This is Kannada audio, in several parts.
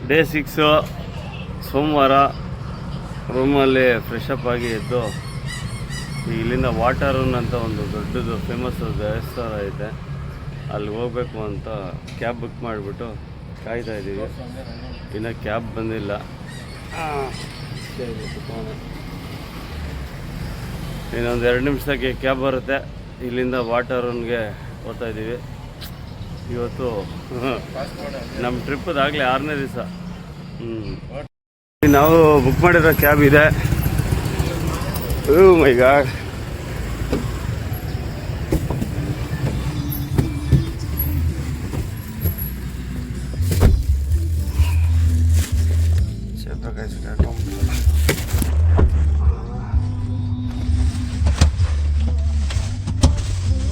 ಡೇ 6 ಸೋಮವಾರ. ರೂಮಲ್ಲಿ ಫ್ರೆಶಪ್ ಆಗಿ ಎದ್ದು ಇಲ್ಲಿಂದ ವಾಟರನ್ ಅಂತ ಒಂದು ದೊಡ್ಡದು ಫೇಮಸ್ ದೇವಸ್ಥಾನ ಐತೆ, ಅಲ್ಲಿ ಹೋಗ್ಬೇಕು ಅಂತ ಕ್ಯಾಬ್ ಬುಕ್ ಮಾಡಿಬಿಟ್ಟು ಕಾಯ್ತಾ ಇದ್ದೀವಿ. ಇನ್ನು ಕ್ಯಾಬ್ ಬಂದಿಲ್ಲ. ಇನ್ನೊಂದು 2 ನಿಮಿಷಕ್ಕೆ ಕ್ಯಾಬ್ ಬರುತ್ತೆ. ಇಲ್ಲಿಂದ ವಾಟರನ್ಗೆ ಹೋಗ್ತಾ ಇದ್ದೀವಿ. ಇವತ್ತು ನಮ್ಮ ಟ್ರಿಪ್ಪದಾಗಲೇ 6ನೇ ದಿವಸ. ನಾವು ಬುಕ್ ಮಾಡಿರೋ ಕ್ಯಾಬ್ ಇದೆ. ಓ ಮೈ ಗಾಡ್,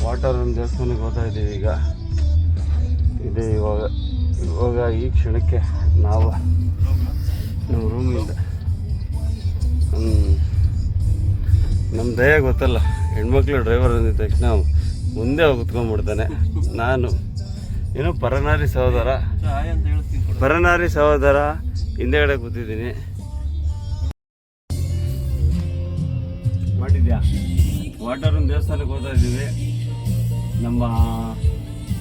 ವಾಟರನ್ ದೇವಸ್ಥಾನಕ್ಕೆ ಹೋಗ್ತಾ ಇದ್ದೀವಿ ಈಗ. ಇದೆ ಇವಾಗ ಈ ಕ್ಷಣಕ್ಕೆ ನಾವು ನಮ್ಮ ರೂಮಿಂದ ನಮ್ಮ ದಯ ಗೊತ್ತಲ್ಲ, ಹೆಣ್ಮಕ್ಳು ಡ್ರೈವರ್ ಅಂದಿದ ತಕ್ಷಣ ಮುಂದೆ ಹೋಗಿ ಕುತ್ಕೊಂಡ್ಬಿಡ್ತಾನೆ. ನಾನು ಏನೋ ಪರನಾರಿ ಸಹೋದರ ಹಿಂದೆಗಡೆ ಕೂತಿದ್ದೀನಿ. ಮಾಡಿದ್ಯಾ? ವಾಟರನ್ ದೇವಸ್ಥಾನಕ್ಕೆ ಹೋಗ್ತಾ ಇದ್ದೀವಿ. ನಮ್ಮ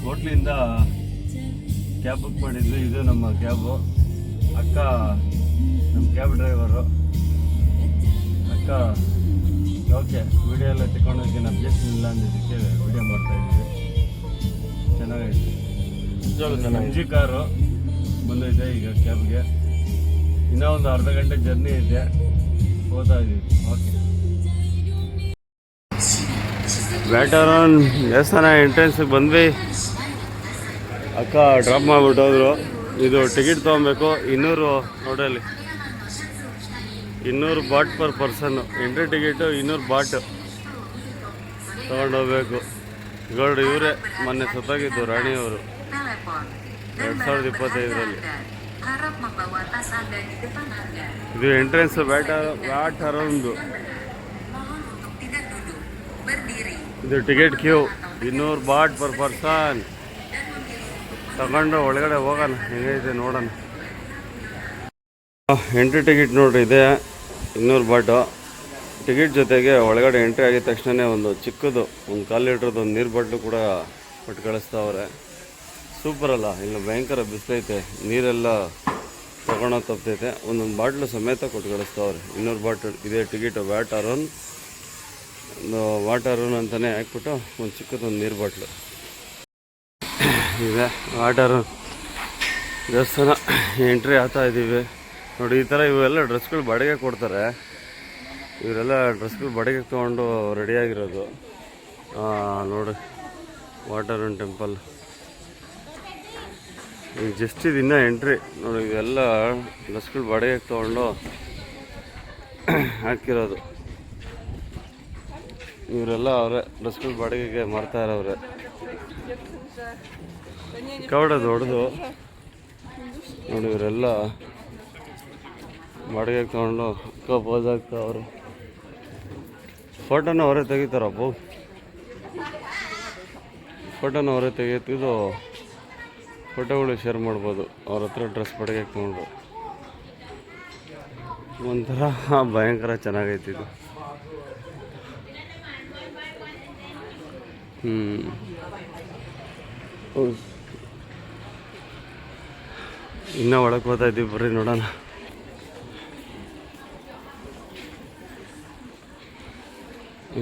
ಹೋಟ್ಲಿಂದ ಕ್ಯಾಬ್ ಬುಕ್ ಮಾಡಿದ್ವಿ. ಇದು ನಮ್ಮ ಕ್ಯಾಬು. ಅಕ್ಕ ನಮ್ಮ ಕ್ಯಾಬ್ ಡ್ರೈವರು. ಅಕ್ಕ ಓಕೆ ವಿಡಿಯೋ ಎಲ್ಲ ತಗೊಂಡೋಗಿ ಅಬ್ಜೆಕ್ಷನ್ ಇಲ್ಲ ಅಂದಿದ್ದಕ್ಕೆ ವಿಡಿಯೋ ಮಾಡ್ತಾಯಿದ್ದೀವಿ. ಚೆನ್ನಾಗೈತೆ. MG ಕಾರು ಬಂದೈತೆ ಈಗ ಕ್ಯಾಬ್ಗೆ. ಇನ್ನೂ ಒಂದು ಅರ್ಧ ಗಂಟೆ ಜರ್ನಿ ಇದೆ, ಹೋಗ್ತಾ ಇದ್ದೀವಿ. ಓಕೆ, ವಾಟರನ್ ದೇವಸ್ಥಾನ ಎಂಟ್ರೆನ್ಸಿಗೆ ಬಂದ್ವಿ. ಅಕ್ಕ ಡ್ರಾಪ್ ಮಾಡಿಬಿಟ್ಟು ಹೋದ್ರು. ಇದು ಟಿಕೆಟ್ ತೊಗೊಬೇಕು. 200 ನೋಡಲ್ಲಿ, 200 baht per person. Entry ticket 200 baht ತೊಗೊಂಡೋಗ್ಬೇಕು. ಗೌಡ್ರು ಇವರೇ ಮೊನ್ನೆ ಸತ್ತಾಗಿದ್ದು, ರಾಣಿಯವರು 2025ರಲ್ಲಿ. ಇದು ಎಂಟ್ರೆನ್ಸ್ ವಾಟರನ್ದು. ಇದು ticket queue 200 baht per person. ತಗೊಂಡು ಒಳಗಡೆ ಹೋಗೋಣ, ಹೇಗೈತೆ ನೋಡೋಣ. ಎಂಟ್ರಿ ಟಿಕೆಟ್ ನೋಡ್ರಿ, ಇದೆ 200 ಬಾಟು. ಟಿಕೆಟ್ ಜೊತೆಗೆ ಒಳಗಡೆ ಎಂಟ್ರಿ ಆಗಿದ ತಕ್ಷಣ ಒಂದು ಚಿಕ್ಕದು 1 ಕಾಲು ಲೀಟ್ರದ್ದು ಒಂದು ನೀರು ಬಾಟ್ಲು ಕೂಡ ಕೊಟ್ಟು ಕಳಿಸ್ತಾವ್ರೆ. ಸೂಪರ್ ಅಲ್ಲ? ಇಲ್ಲ ಭಯಂಕರ ಬಿಸಿಲೈತೆ, ನೀರೆಲ್ಲ ತೊಗೊಳೋದು ತಪ್ಪೈತೆ. ಒಂದೊಂದು ಬಾಟ್ಲು ಸಮೇತ ಕೊಟ್ಟು ಕಳಿಸ್ತಾವ್ರೆ. 200 ಬಾಟ್ಲು ಇದೆ ಟಿಕೆಟು. ವಾಟರನ್ ಅಂತಲೇ ಹಾಕ್ಬಿಟ್ಟು ಒಂದು ಚಿಕ್ಕದೊಂದು ನೀರು ಬಾಟ್ಲು ಇದೆ. ವಾಟರನ್ ದೇವಸ್ಥಾನ ಎಂಟ್ರಿ ಆಗ್ತಾ ಇದ್ದೀವಿ ನೋಡಿ. ಈ ಥರ ಇವೆಲ್ಲ ಡ್ರೆಸ್ಗಳು ಬಾಡಿಗೆ ಕೊಡ್ತಾರೆ. ಇವರೆಲ್ಲ ಡ್ರೆಸ್ಗಳು ಬಾಡಿಗೆ ತೊಗೊಂಡು ರೆಡಿಯಾಗಿರೋದು ನೋಡಿ. ವಾಟರನ್ ಟೆಂಪಲ್ ಈಗ ಜಸ್ಟ್ ಇದು ಇನ್ನೂ ಎಂಟ್ರಿ ನೋಡಿ. ಇವೆಲ್ಲ ಡ್ರೆಸ್ಗಳು ಬಾಡಿಗೆ ತೊಗೊಂಡು ಹಾಕಿರೋದು. ಇವರೆಲ್ಲ ಅವರೇ ಡ್ರೆಸ್ಗಳು ಬಾಡಿಗೆಗೆ ಮಾರ್ತಾ ಇರೋವ್ರೆ. ಕವಡ ದೊಡ್ಡದು ನೋಡಿ. ಇವರೆಲ್ಲ ಬಾಡಿಗೆಗೆ ತೊಗೊಂಡು ಪೋಸ್ ಆಗ್ತಾವ್ರೆ. ಫೋಟೋನ ಅವರೇ ತೆಗಿತಾರಪ್ಪ. ಫೋಟೋನ ಅವರೇ ತೆಗೆದು ಫೋಟೋಗಳು ಶೇರ್ ಮಾಡ್ಬೋದು ಅವ್ರ ಹತ್ರ ಡ್ರೆಸ್ ಬಾಡಿಗೆಗೆ ತೊಗೊಂಡು. ಒಂಥರ ಭಯಂಕರ ಚೆನ್ನಾಗೈತಿ ಇದು. ಇನ್ನೂ ಒಳಗೆ ಹೋಗ್ತಾ ಇದ್ದೀವಿ, ಬರ್ರಿ ನೋಡೋಣ.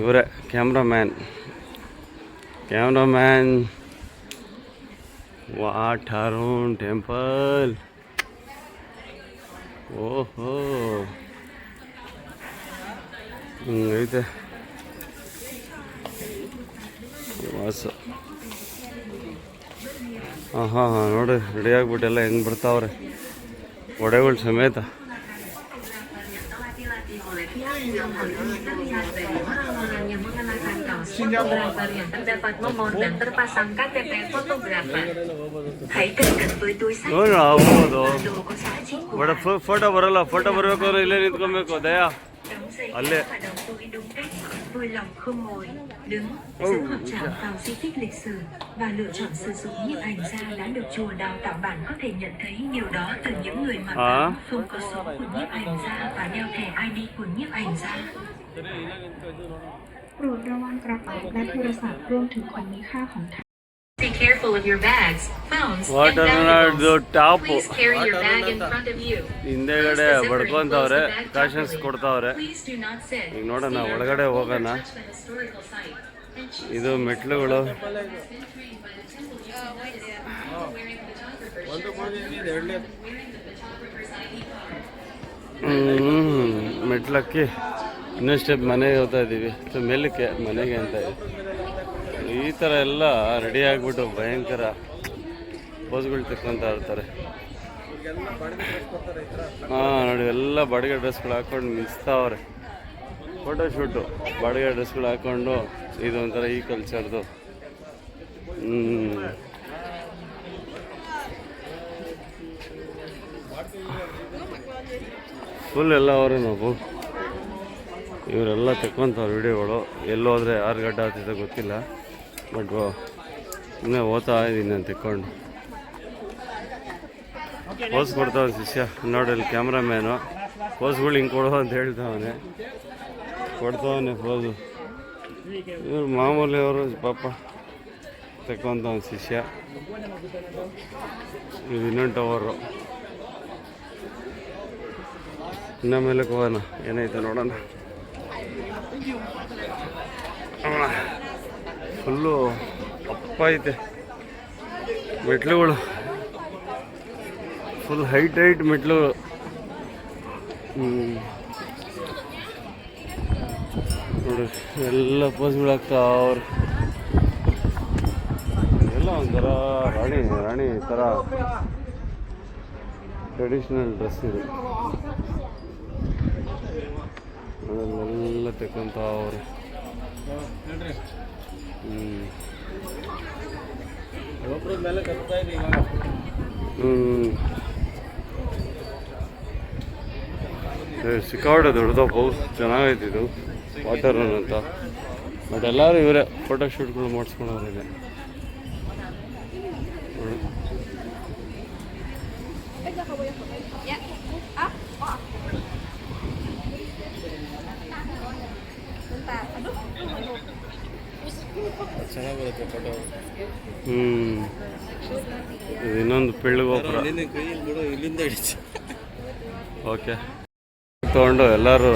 ಇವರೇ ಕ್ಯಾಮ್ರಾಮ್ಯಾನ್. ವಾಟರನ್ ಟೆಂಪಲ್. ಓಹೋ, ಐತೆ ವಾಸ. ಹಾಂ ನೋಡಿ, ರೆಡಿ ಆಗಿಬಿಟ್ಟೆಲ್ಲ ಹೆಂಗೆ ಬರ್ತಾವ್ರೆ ಒಡೆಗಳು ಸಮೇತ. ಹೌದು, ಬಟ್ ಫೋಟೋ ಬರಲ್ಲ. ಫೋಟೋ ಬರಬೇಕು ಅಂದ್ರೆ ಇಲ್ಲೇ ನಿಂತ್ಕೊಬೇಕು ದಯಾ. ಅಲ್ಲೇ vui lòng khôn ngồi, đứng, giữ hoặc chạm vào di tích lịch sử và lựa chọn sử dụng nhiếp ảnh gia đã được chùa đào tạo. Bạn có thể nhận thấy điều đó từ những người mặc áo không có số của nhiếp ảnh gia và đeo thẻ ID của nhiếp ảnh gia. โปรดระวังกระเป๋าและโทรศัพท์รวมถึงของมีค่าของท่าน Be careful of your bags, phones, and Water valuables. top. Please carry your bag in front of you. ಹಿಂದೆಗಡೆ ಬಡ್ಕೊಂತವ್ರೆ, cautions ಕೊಡ್ತಾವ್ರೆ. Please do not sit. ಈಗ ನೋಡೋಣ ಒಳಗಡೆ ಹೋಗೋಣ. ಇದು ಮೆಟ್ಲುಗಳು. ಮೆಟ್ಲಕ್ಕಿ ಇನ್ನೊಂದು ಸ್ಟೆಪ್ ಮನೆಗೆ ಹೋಗ್ತಾ ಇದ್ದೀವಿ, ಮೇಲಕ್ಕೆ ಮನೆಗೆ ಅಂತ. ಈ ಥರ ಎಲ್ಲ ರೆಡಿ ಆಗಿಬಿಟ್ಟು ಭಯಂಕರ ಪೋಸ್ಗಳು ತೆಕ್ಕೊತಾ ಇರ್ತಾರೆ. ಹಾಂ ನೋಡಿ, ಎಲ್ಲ ಬಾಡಿಗೆ ಡ್ರೆಸ್ಗಳು ಹಾಕ್ಕೊಂಡು ಮಿಸ್ತಾವ್ರೆ. ಫೋಟೋಶೂಟು ಬಾಡಿಗೆ ಡ್ರೆಸ್ಗಳು ಹಾಕ್ಕೊಂಡು, ಇದು ಒಂಥರ ಈ ಕಲ್ಚರ್ದು. ಫುಲ್ ಎಲ್ಲ ಅವರೇ ನಾವು ಇವರೆಲ್ಲ ತೆಕ್ಕೊಂತವ್ರು ವಿಡಿಯೋಗಳು. ಎಲ್ಲೋದ್ರೆ ಯಾರು ಗಡ್ಡ ಆಗ್ತಿದೆ ಗೊತ್ತಿಲ್ಲ, ಬಟ್ ಇನ್ನೇ ಓದ್ತಾ ಇದ್ದೀನಿ ನಾನು ತೆಕ್ಕೊಂಡು. ಪೋಸ್ ಕೊಡ್ತಾವನೆ ಶಿಷ್ಯ ನೋಡಿ, ಅಲ್ಲಿ ಕ್ಯಾಮ್ರಾಮ್ಯಾನು ಪೋಸ್ಗಳು ಹಿಂಗೆ ಕೊಡೋ ಅಂತ ಹೇಳ್ತಾವನೆ, ಕೊಡ್ತಾವನೆ ಪೋಸು. ಇವ್ರು ಮಾಮೂಲಿ ಅವರು ಪಾಪ ತೆಕ್ಕೊಂತವನು ಶಿಷ್ಯ. ಇದು ಇನ್ನೊಂದು ಟವರು. ಇನ್ನ ಮೇಲೆ ಹೋಗೋಣ, ಏನೈತೆ ನೋಡೋಣ. ಫುಲ್ಲು ಅಪ್ಪ ಐತೆ ಮೆಟ್ಲುಗಳು, ಫುಲ್ ಹೈಟ್ ಮೆಟ್ಲು. ನೋಡಿ ಎಲ್ಲ ಪೋಸ್ಗಳು ಆಗ್ತಾವ್ರೆ. ಎಲ್ಲ ಒಂಥರ ರಾಣಿ ಥರ ಟ್ರೆಡಿಷ್ನಲ್ ಡ್ರೆಸ್ ಇದು. ಅದನ್ನೆಲ್ಲ ತೆಕ್ಕೊಂತವ್ರೆ. ಸಿಕ್ಕಾಪಟ್ಟೆ ದೊಡ್ಡದಪ್ಪ, ಚೆನ್ನಾಗೈತೆ ಇದು ವಾಟರ್ ರನ್ ಅಂತ. ಬಟ್ ಎಲ್ಲರೂ ಇವರೇ ಫೋಟೋ ಶೂಟ್ಗಳು ಮಾಡಿಸ್ಕೊಂಡವ್ರಿಗೆ. ಚೆನ್ನಾಗಿರುತ್ತೆ ಫೋಟೋ. ಇನ್ನೊಂದು ಪಿಳ್ಳು ಗೋಪುರ. ಓಕೆ, ತೊಗೊಂಡು ಎಲ್ಲರೂ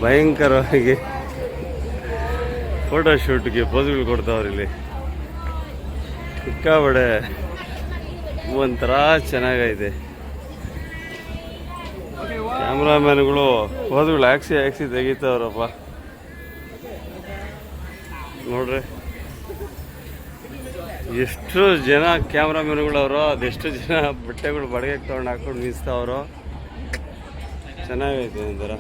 ಭಯಂಕರವಾಗಿ ಫೋಟೋ ಶೂಟ್ಗೆ ಪೋಸ್ಗಳು ಕೊಡ್ತಾವ್ರಿ ಇಲ್ಲಿ. ಸಿಕ್ಕಾಬಡೆ ಒಂಥರ ಚೆನ್ನಾಗೈತೆ. ಕ್ಯಾಮ್ರಾಮ್ಯಾನ್ಗಳು ಪೋಸ್ಗಳು ಹಾಕ್ಸಿ ತೆಗಿತಾವ್ರಪ್ಪ ನೋಡ್ರಿ. ಎಷ್ಟು ಜನ ಕ್ಯಾಮ್ರಾಮ್ಯಾನ್ಗಳವರು, ಅದೆಷ್ಟು ಜನ ಬಟ್ಟೆಗಳು ಬಾಡಿಗೆಗೆ ತೊಗೊಂಡು ಹಾಕೊಂಡು ನಿಲ್ಲಿಸ್ತಾವ್ರೋ. ಚೆನ್ನಾಗೈತೆ ಒಂಥರ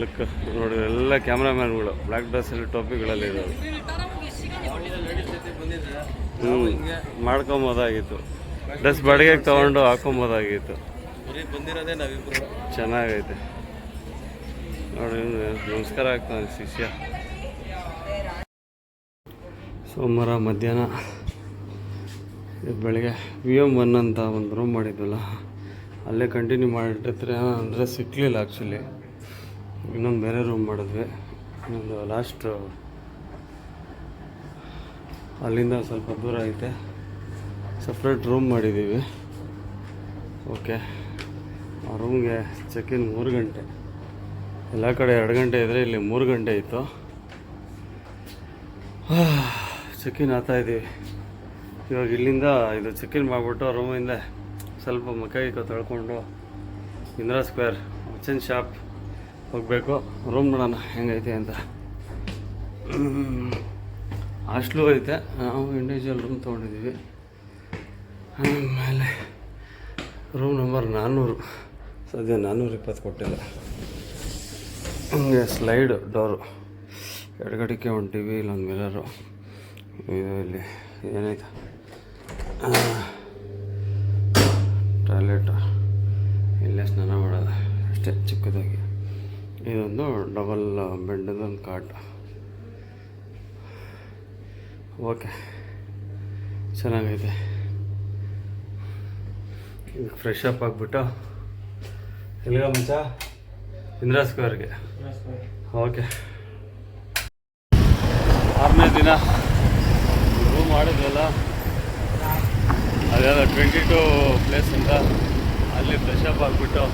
ಲುಕ್ ನೋಡಿ. ಎಲ್ಲ ಕ್ಯಾಮ್ರಾಮ್ಯಾನ್ಗಳು ಬ್ಲ್ಯಾಕ್ ಡ್ರೆಸ್ಸಲ್ಲಿ ಟೋಪಿಗಳಲ್ಲಿ ಇರೋರು. ಮಾಡ್ಕೊಬೋದಾಗಿತ್ತು, ಡ್ರೆಸ್ ಬಾಡಿಗೆಗೆ ತೊಗೊಂಡು ಹಾಕೊಬೋದಾಗಿತ್ತು. ಚೆನ್ನಾಗೈತೆ ನೋಡಿ. ನಮಸ್ಕಾರ ಆಗ್ತಾನೆ ಶಿಷ್ಯ. ಸೋಮವಾರ ಮಧ್ಯಾಹ್ನ ಬೆಳಗ್ಗೆ VM1 ಅಂತ ಒಂದು ರೂಮ್ ಮಾಡಿದ್ವಲ್ಲ, ಅಲ್ಲೇ ಕಂಟಿನ್ಯೂ ಮಾಡಿಟ್ಟಿದ್ರೆ ಅಂದರೆ ಸಿಕ್ಕಲಿಲ್ಲ ಆ್ಯಕ್ಚುಲಿ. ಇನ್ನೊಂದು ಬೇರೆ ರೂಮ್ ಮಾಡಿದ್ವಿ. ಇನ್ನೊಂದು ಲಾಸ್ಟ್ ಅಲ್ಲಿಂದ ಸ್ವಲ್ಪ ದೂರ ಐತೆ, ಸಪ್ರೇಟ್ ರೂಮ್ ಮಾಡಿದ್ದೀವಿ. ಓಕೆ, ಆ ರೂಮ್ಗೆ ಚೆಕ್-ಇನ್ 3 ಗಂಟೆ. ಎಲ್ಲ ಕಡೆ 2 ಗಂಟೆ ಇದ್ದರೆ ಇಲ್ಲಿ 3 ಗಂಟೆ ಇತ್ತು. ಚೆಕ್-ಇನ್ ಆಗ್ತಾಯಿದ್ದೀವಿ ಇವಾಗ. ಇಲ್ಲಿಂದ ಇದು ಚೆಕ್-ಇನ್ ಮಾಡಿಬಿಟ್ಟು ರೂಮಿಂದ ಸ್ವಲ್ಪ ಮಕ್ಕ ತೊಳ್ಕೊಂಡು ಇಂದಿರಾ ಸ್ಕ್ವೇರ್ ಮಚ್ಚನ್ ಶಾಪ್ ಹೋಗಬೇಕು. ರೂಮ್ ನೋಡೋಣ ಹೆಂಗೈತೆ ಅಂತ. ಹಾಸ್ಟ್ಲು ಐತೆ, ನಾವು ಇಂಡಿವಿಜುವಲ್ ರೂಮ್ ತೊಗೊಂಡಿದ್ದೀವಿ. ಆಮೇಲೆ ರೂಮ್ ನಂಬರ್ 400, ಸದ್ಯ 420 ಕೊಟ್ಟಿಲ್ಲ. ಹಂಗೆ ಸ್ಲೈಡು ಡೋರು, ಎಡಗಡೆಗೆ ಒಂದು ಟಿ ವಿ, ಇಲ್ಲೊಂದು ಮಿರರು. ಇದು ಇಲ್ಲಿ ಏನೈತೆ ಟಾಯ್ಲೆಟು, ಇಲ್ಲೇ ಸ್ನಾನ ಮಾಡೋದು ಅಷ್ಟೇ ಚಿಕ್ಕದಾಗಿ. ಇದೊಂದು ಡಬಲ್ ಬೆಡ್ದೊಂದು ಕಾಟ್. ಓಕೆ, ಚೆನ್ನಾಗೈತೆ. ಈಗ ಫ್ರೆಶ್ ಅಪ್ ಆಗಿಬಿಟ್ಟು ಎಲ್ಲಿಗ ಮುಂಚ ಇಂದಿರಾ ಸ್ಕ್ವೇರ್ಗೆ. ಓಕೆ, 6ನೇ ದಿನ ರೂಮ್ ಮಾಡಿದ್ವಲ್ಲ, ಅದೆಲ್ಲ 22 ಪ್ಲೇಸ್ ಅಂತ ಅಲ್ಲಿ ಫ್ರೆಶ್ ಅಪ್ ಆಗಿಬಿಟ್ಟು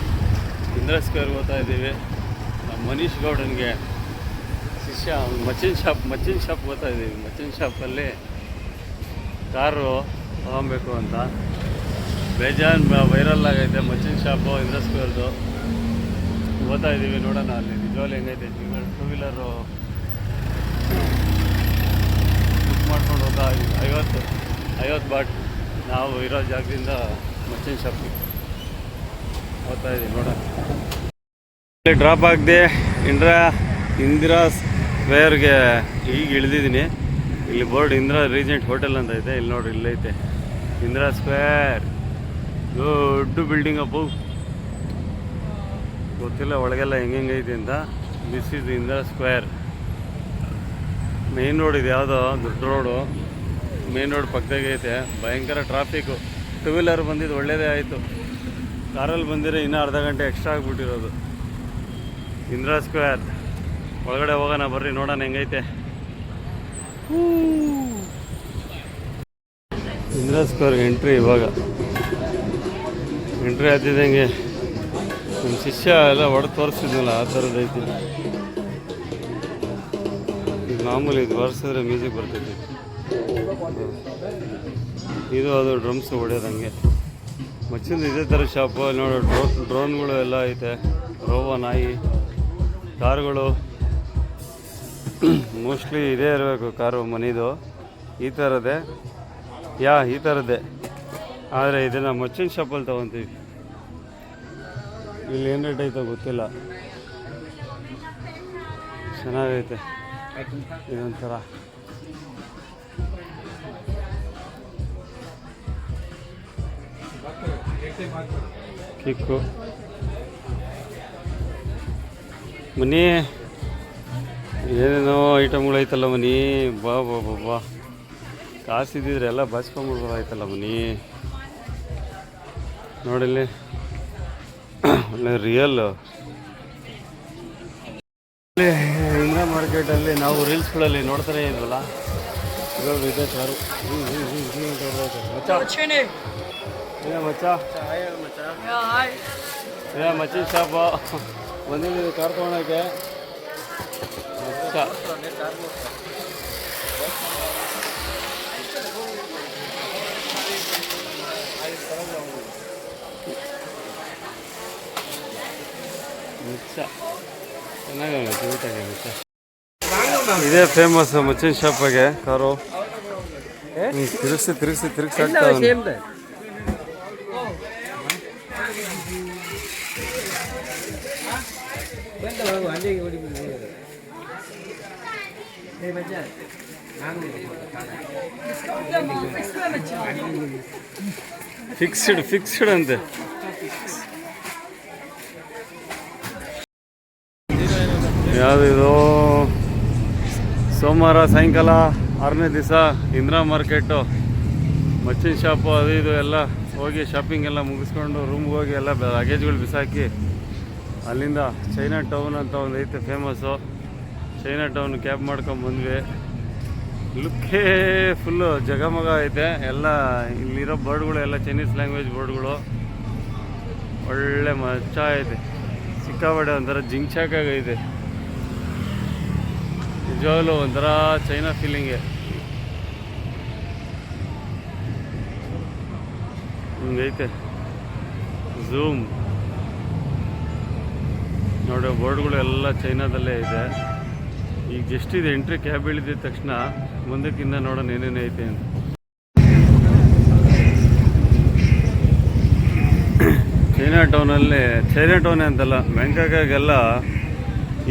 ಇಂದಿರಾ ಸ್ಕ್ವೇರ್ಗೆ ಹೋಗ್ತಾ ಇದ್ದೀವಿ. ನಮ್ಮ ಮನೀಶ್ ಗೌಡನಿಗೆ ಶಿಷ್ಯ ಮಚ್ಚಿನ ಶಾಪ್ ಹೋಗ್ತಾ ಇದ್ದೀವಿ. ಮಚ್ಚಿನ ಶಾಪಲ್ಲಿ ಕಾರು ತಗೊಬೇಕು ಅಂತ ಬೇಜಾನ್ ವೈರಲ್ ಆಗೈತೆ ಮಚ್ಚಿನ ಶಾಪು ಇಂದಿರಾ ಸ್ಕ್ವೇರ್ದು. ಹೋಗ್ತಾ ಇದ್ದೀವಿ, ನೋಡೋಣ ಅಲ್ಲಿ ನಿಜವಾಗ್ಲೂ ಹೆಂಗೈತೆ. 2 ವೀಲರು ಬುಕ್ ಮಾಡ್ಕೊಂಡು ಹೋಗ್ತಾ 50 ಬಾಟ್. ನಾವು ಇರೋ ಜಾಗದಿಂದ ಮಚ್ಚಿನ ಶಾಪಿಗೆ ಹೋಗ್ತಾ ಇದ್ದೀವಿ, ನೋಡೋಣ. ಇಲ್ಲಿ ಡ್ರಾಪ್ ಆಗದೆ ಇಂದಿರಾ ಸ್ಕ್ವೇರ್ಗೆ ಈಗ ಇಳಿದಿದ್ದೀನಿ. ಇಲ್ಲಿ ಬೋರ್ಡ್ ಇಂದಿರಾ ರೀಜೆಂಟ್ ಹೋಟೆಲ್ ಅಂತ ಐತೆ. ಇಲ್ಲಿ ನೋಡ್ರಿ, ಇಲ್ಲೈತೆ ಇಂದಿರಾ ಸ್ಕ್ವೇರ್. ದೊಡ್ಡ ಬಿಲ್ಡಿಂಗ್ ಅಪ್ಪು, ಗೊತ್ತಿಲ್ಲ ಒಳಗೆಲ್ಲ ಹೆಂಗೈತೆ ಅಂತ. This is Indira square. Main road ಇದೆ, ಯಾವುದೋ ದೊಡ್ಡ ರೋಡು. ಮೇನ್ ರೋಡ್ ಪಕ್ಕದಾಗೆ ಐತೆ. ಭಯಂಕರ ಟ್ರಾಫಿಕ್ಕು. 2 ವೀಲರ್ ಬಂದಿದ್ದು ಒಳ್ಳೆಯದೇ ಆಯಿತು. ಕಾರಲ್ಲಿ ಬಂದಿರೋ ಇನ್ನೂ ಅರ್ಧ ಗಂಟೆ ಎಕ್ಸ್ಟ್ರಾ ಆಗಿಬಿಟ್ಟಿರೋದು. ಇಂದಿರಾ ಸ್ಕ್ವೇರ್ ಒಳಗಡೆ ಹೋಗೋಣ ಬರ್ರಿ, ನೋಡೋಣ ಹೆಂಗೈತೆ. Indira square entry. ಇವಾಗ ಎಂಟ್ರಿ ಆಗ್ತಿದ್ದಂಗೆ ನಮ್ಮ ಶಿಷ್ಯ ಎಲ್ಲ ಹೊಡೆದು ತೋರಿಸ್ತಿದ್ನಲ್ಲ, ಆ ಥರದ್ದು ಐತಿ. ಈಗ ಮಾಮೂಲಿ ಇದು ಬರ್ಸಿದ್ರೆ ಮ್ಯೂಸಿಕ್ ಬರ್ತೈತಿ. ಇದು ಅದು ಡ್ರಮ್ಸ್ ಹೊಡೆಯೋದಂಗೆ. ಮಚ್ಚಿಂದ ಇದೇ ಥರ ಶಾಪು. ನೋಡೋ ಡ್ರೋನ್ಗಳು ಎಲ್ಲ ಐತೆ. ರೋಬೋ ನಾಯಿ, ಕಾರುಗಳು. ಮೋಸ್ಟ್ಲಿ ಇದೇ ಇರಬೇಕು ಕಾರು ಮನೆದು. ಈ ಥರದ್ದೇ ಈ ಥರದ್ದೇ. ಆದರೆ ಇದನ್ನು ಮಚ್ಚಿನ ಶಾಪಲ್ಲಿ ತೊಗೊತೀವಿ. ಇಲ್ಲಿ ಏನು ರೇಟ್ ಐತೋ ಗೊತ್ತಿಲ್ಲ. ಚೆನ್ನಾಗೈತೆ ಇದೊಂಥರ. ಕಿಕ್ಕು ಮನಿ, ಏನೇನೋ ಐಟಮ್ಗಳೈತಲ್ಲ ಮನಿ. ಬಾ ಬಾ ಬಾ ಬಾ, ಕಾಸಿದ್ದಿದ್ರೆ ಎಲ್ಲ ಬಸ್ಕೊಂಡ್ಬಿಡ್ಬೋದಾಯ್ತಲ್ಲ ಮನಿ. ನೋಡಿಲ್ಲಿ ಒಳ್ಳೆ ರಿಯಲ್. ಇಂದಿರಾ ಮಾರ್ಕೆಟಲ್ಲಿ ನಾವು ರೀಲ್ಸ್ಗಳಲ್ಲಿ ನೋಡ್ತಾನೆ ಇದ್ವಲ್ಲ, ಇವಾಗ ಇದೆ ಕಾರು. ಮಚ್ಚಿನ ಶಾಪು ಬಂದಿದ್ದೀವಿ ಕಾರ್ ತೊಗೊಳಕ್ಕೆ. ಇದೇ ಫೇಮಸ್ ಮಚ್ಚಿನ ಶಾಪಾಗೆ ಕಾರು. ತಿರುಗಿಸಿ ಆಗ್ತಾವೆ. ಫಿಕ್ಸ್ಡ್ ಅಂತೆ. ಯಾವುದಿದು ಸೋಮವಾರ ಸಾಯಂಕಾಲ 6ನೇ ದಿವಸ ಇಂದಿರಾ ಮಾರ್ಕೆಟು ಮಚ್ಚಿನ ಶಾಪು ಅದು ಇದು ಎಲ್ಲ ಹೋಗಿ ಶಾಪಿಂಗ್ ಎಲ್ಲ ಮುಗಿಸ್ಕೊಂಡು ರೂಮ್ಗೆ ಹೋಗಿ ಎಲ್ಲ ಲಗೇಜ್ಗಳು ಬಿಸಾಕಿ ಅಲ್ಲಿಂದ ಚೈನಾ ಟೌನ್ ಅಂತ ಒಂದು ಐತೆ ಫೇಮಸ್ಸು. ಚೈನಾ ಟೌನ್ ಕ್ಯಾಬ್ ಮಾಡ್ಕೊಂಬಂದ್ವಿ. ಲುಕ್ಕೇ ಫುಲ್ಲು ಜಗಮಗ ಐತೆ. ಎಲ್ಲ ಇಲ್ಲಿರೋ ಬೋರ್ಡ್ಗಳು ಎಲ್ಲ ಚೈನೀಸ್ ಲ್ಯಾಂಗ್ವೇಜ್ ಬೋರ್ಡ್ಗಳು. ಒಳ್ಳೆ ಮಚ್ಚ ಐತೆ, ಸಿಕ್ಕಾಪಟ್ಟೆ ಒಂಥರ ಜಿಂಚಾಕಾಗೈತೆ. ನಿಜವಾಗ್ಲೂ ಒಂಥರ ಚೈನಾ ಫೀಲಿಂಗೆ. ಹಿಂಗೈತೆ ಝೂಮ್ ನೋಡಿ, ಬೋರ್ಡ್ಗಳು ಎಲ್ಲ ಚೈನಾದಲ್ಲೇ ಇದೆ. ಈಗ ಜಸ್ಟ್ ಇದು ಎಂಟ್ರಿ ಕ್ಯಾಬ್ ಇಳಿದಿದ ತಕ್ಷಣ ಮುಂದಕ್ಕಿಂತ ನೋಡೋಣ ಏನೇನು ಐತೆ ಅಂತ. ಚೈನಾ ಟೌನೇ ಅಂತಲ್ಲ, ಬ್ಯಾಂಕಾಗೆಲ್ಲ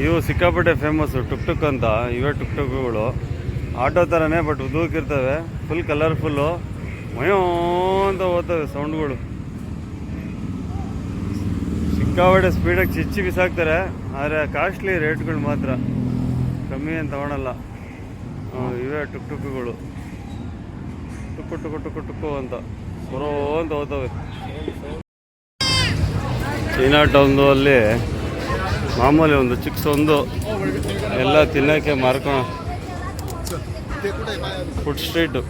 ಇವು ಸಿಕ್ಕಾಪಟ್ಟೆ ಫೇಮಸ್ಸು. ಟುಕ್ ಅಂತ ಇವೇ ಟುಕ್ಗಳು ಆಟೋ ಥರನೇ, ಬಟ್ ಉದ್ದಕ್ಕಿರ್ತವೆ. ಫುಲ್ ಕಲರ್ಫುಲ್ಲು, ಮಯೋ ಅಂತ ಹೋಗ್ತವೆ ಸೌಂಡ್ಗಳು. ಸಿಕ್ಕಾಪಟ್ಟೆ ಸ್ಪೀಡಾಗಿ ಚಿಚ್ಚಿ ಬಿಸಾಕ್ತಾರೆ, ಆದರೆ ಕಾಸ್ಟ್ಲಿ ರೇಟ್ಗಳು ಮಾತ್ರ ಕಮ್ಮಿ ಏನು ತಗೊಳಲ್ಲ. ಇವೇ ಟುಕ್ಟುಕ್ಗಳು ಟುಕ್ಕು ಟುಕ್ಕು ಟುಕ್ಕು ಟುಕ್ಕು ಅಂತ ಬರೋ ಅಂತ ಹೋಗ್ತವೆ. ಚೈನಾ ಟೌನ್ದು ಅಲ್ಲಿ ಮಾಮೂಲಿ ಒಂದು ಚಿಕ್ಸೊಂದು ಎಲ್ಲ ತಿನ್ನೋಕ್ಕೆ ಮಾರ್ಕೊಂಡು ಫುಡ್ ಸ್ಟ್ರೀಟು.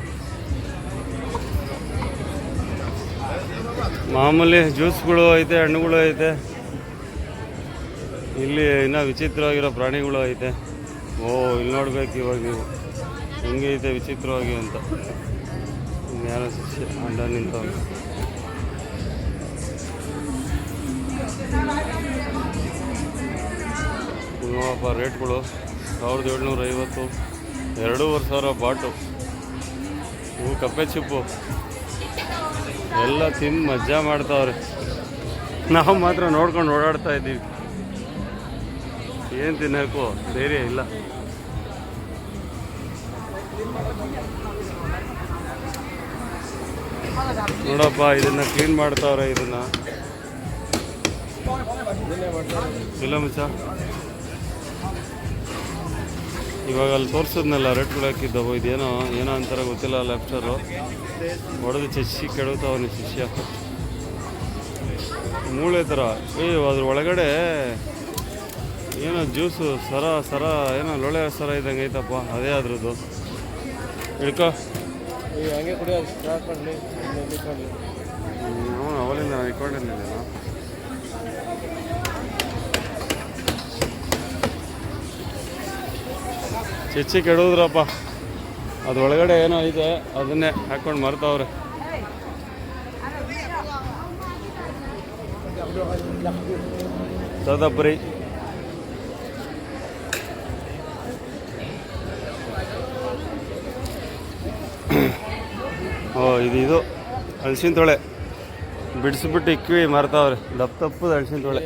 ಮಾಮೂಲಿ ಜ್ಯೂಸ್ಗಳು ಐತೆ, ಹಣ್ಣುಗಳು ಐತೆ. ಇಲ್ಲಿ ಇನ್ನೂ ವಿಚಿತ್ರವಾಗಿರೋ ಪ್ರಾಣಿಗಳು ಐತೆ. ಇಲ್ಲಿ ನೋಡ್ಬೇಕು ಇವಾಗ ನೀವು ಹೆಂಗೆ ಐತೆ ವಿಚಿತ್ರವಾಗಿ ಅಂತ. ಯಾರೋ ಶಿಷ್ಯ ಅಡ್ಡ ನಿಂತವ್ನು. ನೋಡಪ್ಪ ರೇಟ್ಗಳು 1750, 2500 ಬಾಟು. ಇವು ಕಪ್ಪೆ ಚಿಪ್ಪು ಎಲ್ಲ ತಿಂದು ಮಜಾ ಮಾಡ್ತಾವ್ರೆ. ನಾವು ಮಾತ್ರ ನೋಡ್ಕೊಂಡು ಓಡಾಡ್ತಾ ಇದ್ದೀವಿ. ಏನು ತಿನ್ನೋಕ್ಕೂ ಧೈರ್ಯ ಇಲ್ಲ. ನೋಡಪ್ಪ ಇದನ್ನು ಕ್ಲೀನ್ ಮಾಡ್ತಾವ್ರೆ. ಇದನ್ನು ಇಲ್ಲ ಮುಚ್ಚ. ಇವಾಗ ಅಲ್ಲಿ ತೋರಿಸಿದ್ನಲ್ಲ ರೇಟ್ಗಳು ಹಾಕಿದ್ದವು. ಇದೇನೋ ಏನೋ ಅಂತಾರೆ ಗೊತ್ತಿಲ್ಲ. ಲೆಫ್ಟರು ಹೊಡೆದು ಚಚ್ಚಿ ಕೆಡುತ್ತಾವನಿ ಶಿಷ್ಯ. ಮೂಳೆ ಥರ ಅದ್ರ ಒಳಗಡೆ ಏನೋ ಜ್ಯೂಸು ಸರ ಏನೋ ಲೋಳೆ ಸರ ಇದ್ದಂಗೆ ಐತಪ್ಪ. ಅದೇ ಅದ್ರದ್ದು. ಹಿಡ್ಕೊ ಹಂಗೆ ಕುಡಿಯೋ ಅವಲಿಂದ ಇಟ್ಕೊಂಡಿರ್ಲಿಲ್ಲ. ಚಚ್ಚಿ ಕೆಡುದ್ರಪ್ಪ. ಅದ್ರೊಳಗಡೆ ಏನೋ ಇದೆ, ಅದನ್ನೇ ಹಾಕ್ಕೊಂಡು ಮರ್ತಾವ್ರೆ. ಸೌದಪ್ಪರಿ ಇದು ಹಲಸಿನ ತೊಳೆ ಬಿಡಿಸ್ಬಿಟ್ಟು ಇಕ್ಕಿ ಮಾರ್ತಾವ್ರೆ. ದಪ್ಪದ ಹಲಸಿನ ತೊಳೆ.